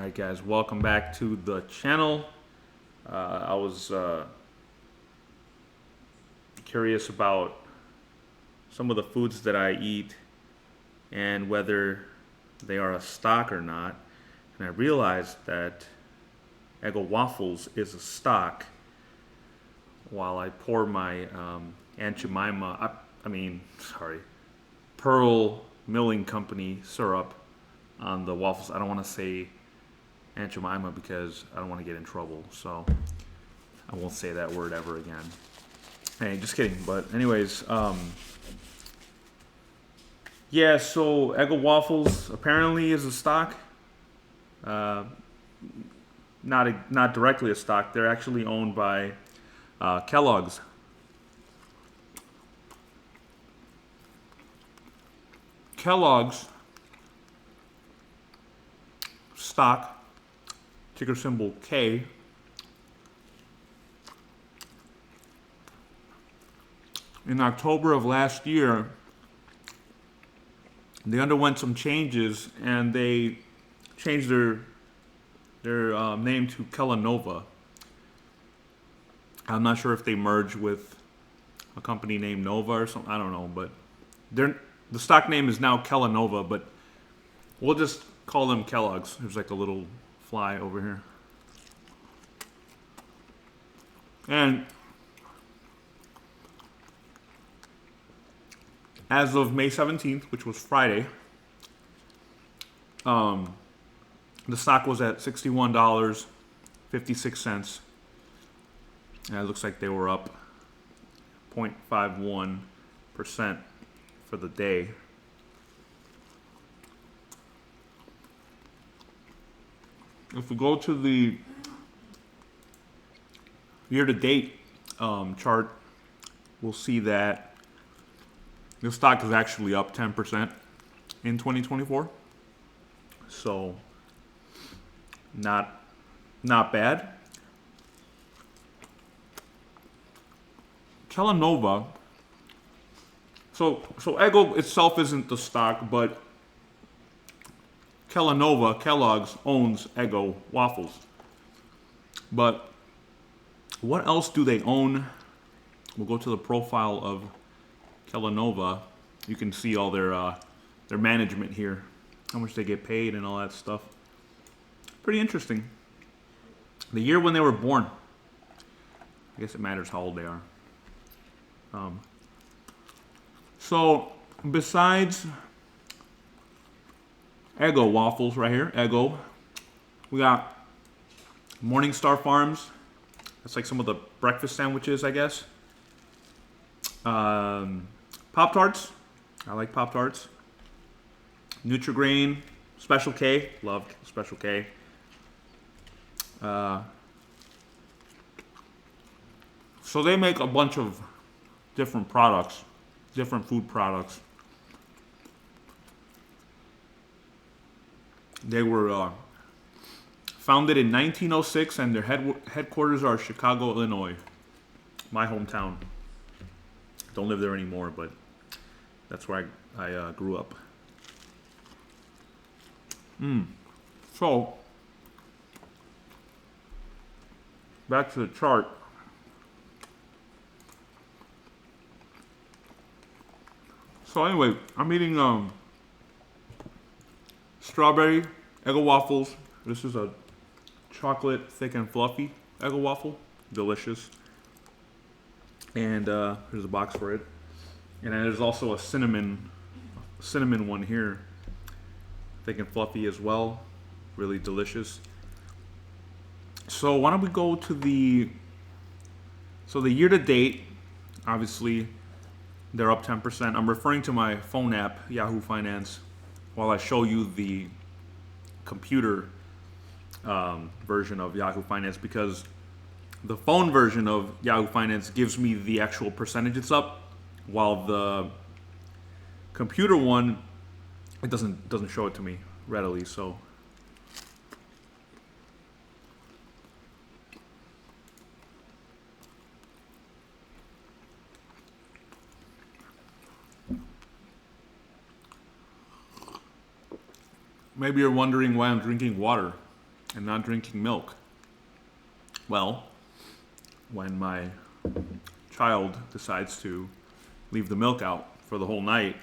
Alright guys, welcome back to the channel. I was curious about some of the foods that I eat and whether they are a stock or not. And I realized that Eggo Waffles is a stock while I pour my Aunt Jemima, Pearl Milling Company syrup on the waffles. I don't want to say Aunt Jemima because I don't want to get in trouble, so I won't say that word ever again. Hey, just kidding. But anyways, yeah. So Eggo Waffles apparently is a stock. Not directly a stock. They're actually owned by Kellogg's. Kellogg's stock, ticker symbol K, in October of last year, they underwent some changes and they changed their name to Kellanova. I'm not sure if they merged with a company named Nova or something. I don't know, but the stock name is now Kellanova, but we'll just call them Kellogg's. There's like a little fly over here. And as of May 17th, which was Friday, the stock was at $61.56. And it looks like they were up 0.51% for the day. If we go to the year-to-date chart, we'll see that the stock is actually up 10% in 2024. So not bad. Kellanova. So Eggo itself isn't the stock, but Kellogg's owns Eggo Waffles. But what else do they own? We'll go to the profile of Kellanova. You can see all their management here, how much they get paid and all that stuff. Pretty interesting. The year when they were born. I guess it matters how old they are. So besides Eggo Waffles right here, Eggo, we got Morningstar Farms. That's like some of the breakfast sandwiches, I guess. Pop-Tarts. I like Pop-Tarts. Nutri-Grain, Special K. Love Special K. So they make a bunch of different products, different food products. They were founded in 1906, and their headquarters are Chicago, Illinois, my hometown. Don't live there anymore, but that's where I grew up. So, back to the chart. So anyway, I'm eating strawberry Eggo Waffles. This is a chocolate thick and fluffy Eggo Waffle. Delicious. And here's a box for it. And then there's also a cinnamon one here. Thick and fluffy as well. Really delicious. So why don't we go to the year to date, obviously they're up 10%. I'm referring to my phone app, Yahoo Finance, while I show you the computer version of Yahoo Finance, because the phone version of Yahoo Finance gives me the actual percentage it's up, while the computer one, it doesn't show it to me readily. So maybe you're wondering why I'm drinking water. and not drinking milk? Well, when my child decides to leave the milk out for the whole night,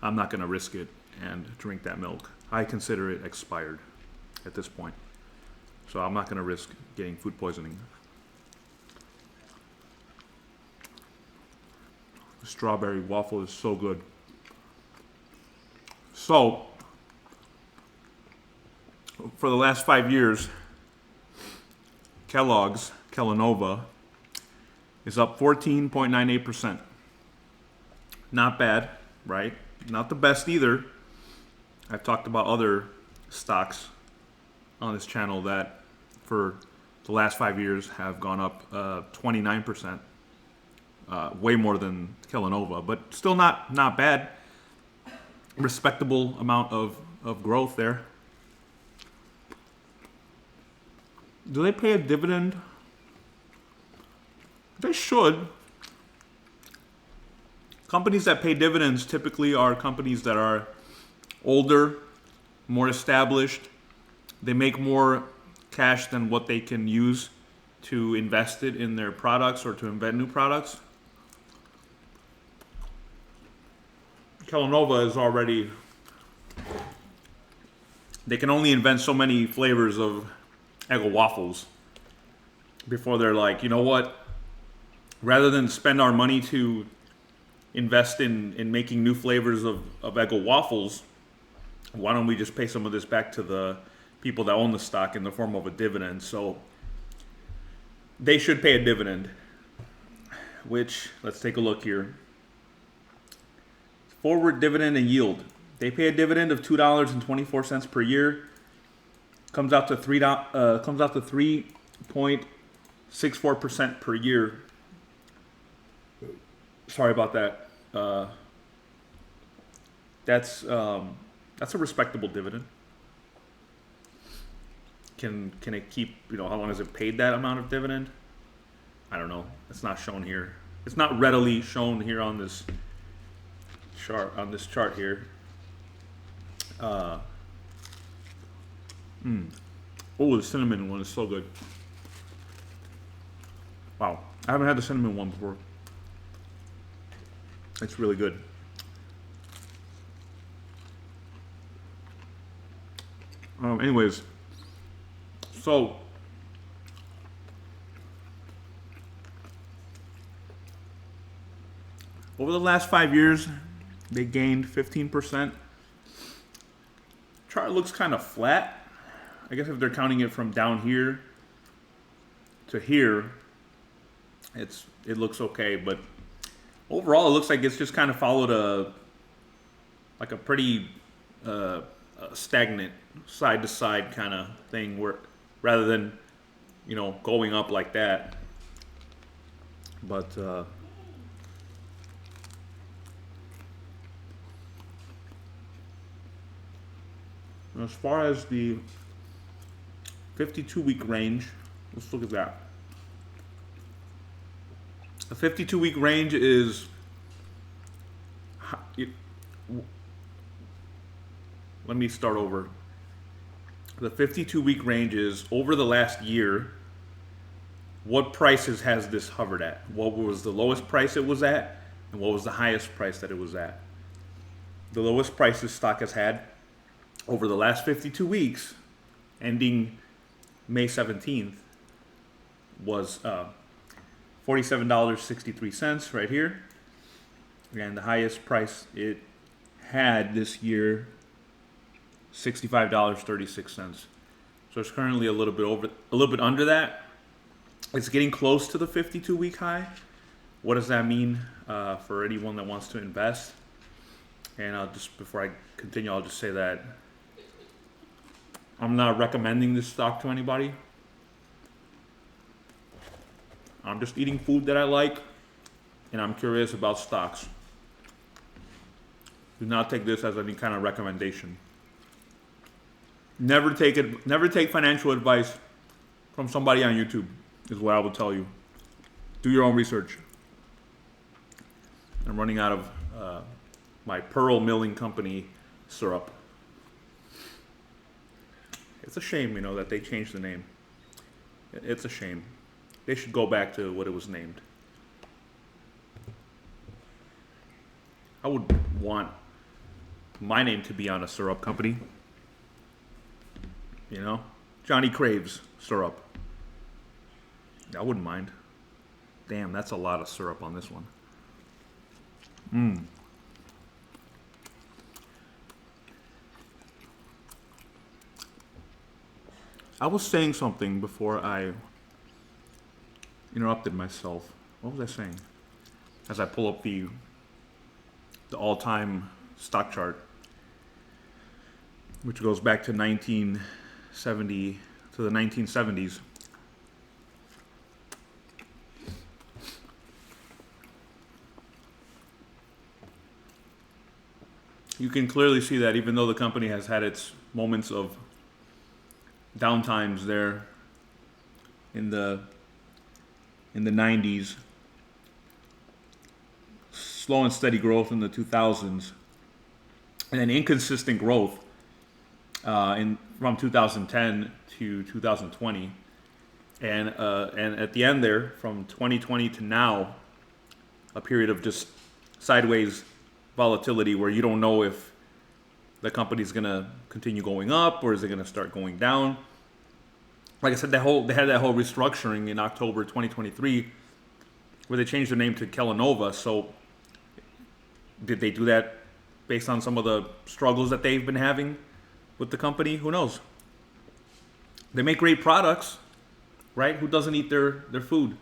I'm not going to risk it and drink that milk. I consider it expired at this point. So I'm not going to risk getting food poisoning. The strawberry waffle is so good. So, for the last 5 years, Kellogg's, Kellanova, is up 14.98%. Not bad, right? Not the best either. I've talked about other stocks on this channel that for the last 5 years have gone up 29%. Way more than Kellanova, but still not bad. Respectable amount of growth there. Do they pay a dividend? They should. Companies that pay dividends typically are companies that are older, more established. They make more cash than what they can use to invest it in their products or to invent new products. Kellanova is already, they can only invent so many flavors of Eggo Waffles before they're like, you know what? Rather than spend our money to invest in making new flavors of Eggo Waffles, why don't we just pay some of this back to the people that own the stock in the form of a dividend? So they should pay a dividend, which, let's take a look here. Forward dividend and yield. They pay a dividend of $2.24 per year. Comes out to 3.64% per year. Sorry about that. That's a respectable dividend. Can it keep? How long has it paid that amount of dividend? I don't know. It's not shown here. It's not readily shown here on this chart. Here. Oh, the cinnamon one is so good. Wow, I haven't had the cinnamon one before. It's really good. Anyways, so over the last 5 years, they gained 15%. Chart looks kind of flat. I guess if they're counting it from down here to here, it looks okay. But overall, it looks like it's just kind of followed a pretty stagnant side to side kind of thing, where rather than going up like that. But as far as the 52-week range, let's look at that. The 52-week range is, let me start over. The 52-week range is over the last year. What prices has this hovered at? What was the lowest price it was at, and what was the highest price that it was at? The lowest price this stock has had over the last 52 weeks, ending May 17th, was $47.63 right here. And the highest price it had this year, $65.36. So it's currently a little bit under that. It's getting close to the 52-week high. What does that mean for anyone that wants to invest? And before I continue, I'll just say that I'm not recommending this stock to anybody. I'm just eating food that I like, and I'm curious about stocks. Do not take this as any kind of recommendation. Never take financial advice from somebody on YouTube, is what I will tell you. Do your own research. I'm running out of my Pearl Milling Company syrup. It's a shame, that they changed the name. It's a shame. They should go back to what it was named. I would want my name to be on a syrup company. Johnny Craves syrup. I wouldn't mind. Damn, that's a lot of syrup on this one. I was saying something before I interrupted myself. What was I saying? As I pull up the all-time stock chart, which goes back to 1970 to the 1970s. You can clearly see that even though the company has had its moments of downtimes there in the 90s, slow and steady growth in the 2000s, and then inconsistent growth from 2010 to 2020, and at the end there, from 2020 to now, a period of just sideways volatility where you don't know if the company's gonna continue going up or is it gonna start going down. Like I said, they had that whole restructuring in October 2023 where they changed their name to Kellanova. So did they do that based on some of the struggles that they've been having with the company? Who knows? They make great products, right? Who doesn't eat their food?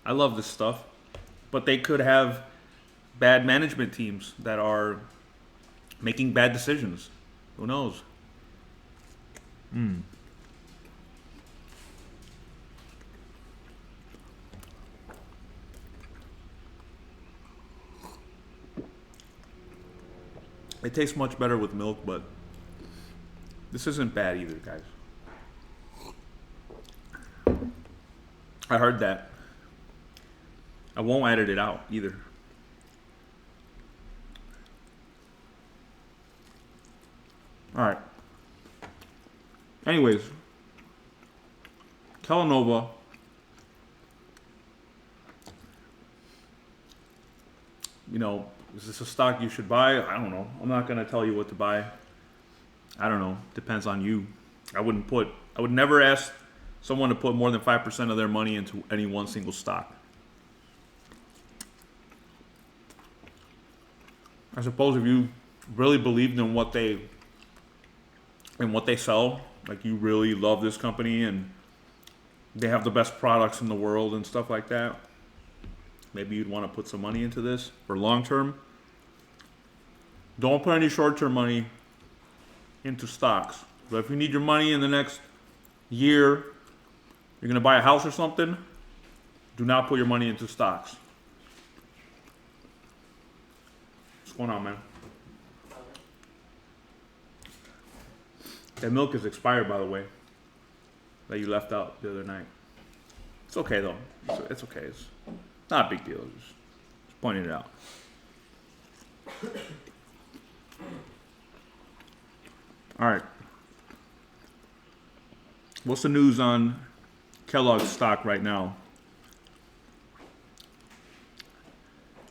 I love this stuff. But they could have bad management teams that are making bad decisions. Who knows? It tastes much better with milk, but this isn't bad either, guys. I heard that. I won't edit it out either. All right. Anyways, Kellanova. Is this a stock you should buy? I don't know. I'm not gonna tell you what to buy. I don't know. Depends on you. I would never ask someone to put more than 5% of their money into any one single stock. I suppose if you really believed in what they sell, like you really love this company and they have the best products in the world and stuff like that, maybe you'd want to put some money into this for long term. Don't put any short term money into stocks. But if you need your money in the next year, you're going to buy a house or something, do not put your money into stocks. What's going on, man? That milk is expired, by the way, that you left out the other night. It's okay, though. It's okay. It's not a big deal. Just pointing it out. All right. What's the news on Kellogg's stock right now?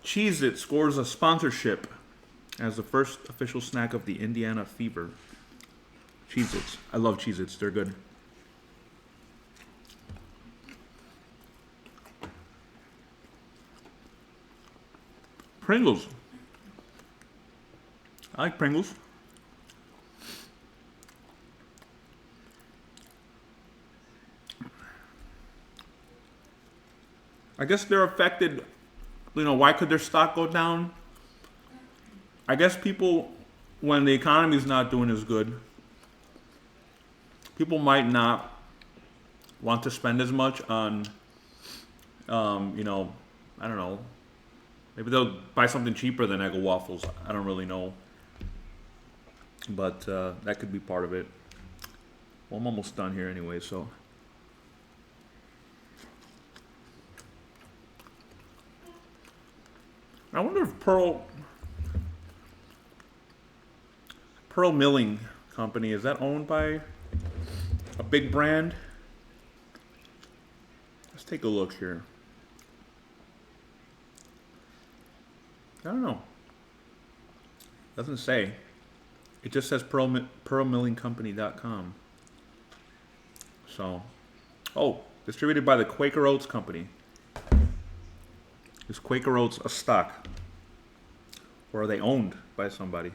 Cheez-It scores a sponsorship as the first official snack of the Indiana Fever. Cheez-Its. I love Cheez-Its. They're good. Pringles. I like Pringles. I guess they're affected. Why could their stock go down? I guess people, when the economy is not doing as good, people might not want to spend as much on, I don't know. Maybe they'll buy something cheaper than Eggo Waffles. I don't really know. But that could be part of it. Well, I'm almost done here anyway, so. I wonder if Pearl Milling Company, is that owned by a big brand. Let's take a look here. I don't know. Doesn't say. It just says pearlmillingcompany.com. So, oh, distributed by the Quaker Oats Company. Is Quaker Oats a stock? Or are they owned by somebody?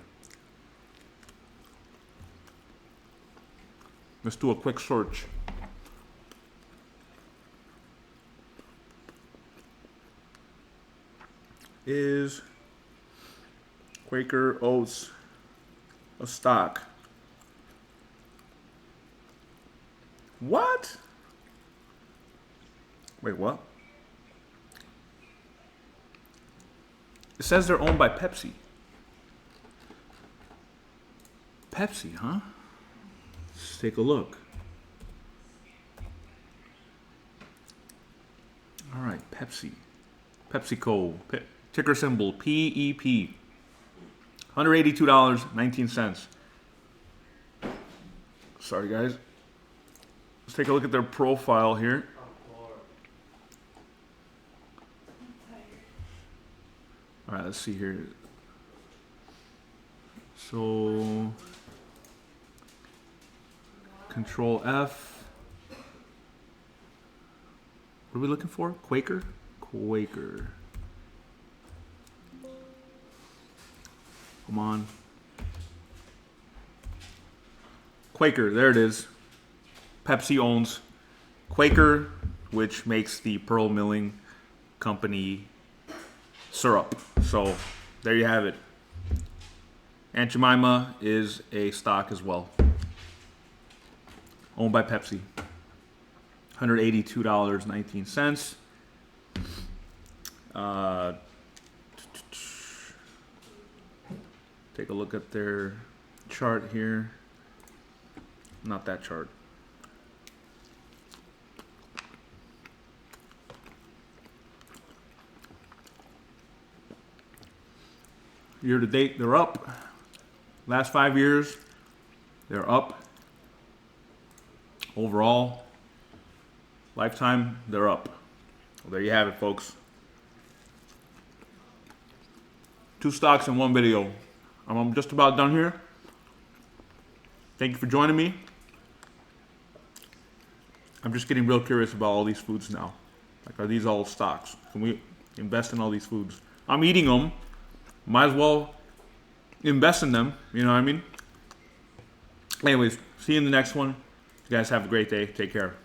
Let's do a quick search. Is Quaker Oats a stock? What? Wait, what? It says they're owned by Pepsi. Pepsi, huh? Let's take a look. All right, Pepsi. PepsiCo. Ticker symbol PEP. $182.19. Sorry, guys. Let's take a look at their profile here. All right, let's see here. So, Control F. What are we looking for? Quaker? Quaker. Come on. Quaker, there it is. Pepsi owns Quaker, which makes the Pearl Milling Company syrup. So there you have it. Aunt Jemima is a stock as well. Owned by Pepsi. $182.19. Take a look at their chart here. Not that chart. Year to date, they're up. Last 5 years, they're up. Overall, lifetime, they're up. Well, there you have it, folks. 2 stocks in 1 video. I'm just about done here. Thank you for joining me. I'm just getting real curious about all these foods now. Like, are these all stocks? Can we invest in all these foods? I'm eating them. Might as well invest in them. You know what I mean? Anyways, see you in the next one. You guys have a great day. Take care.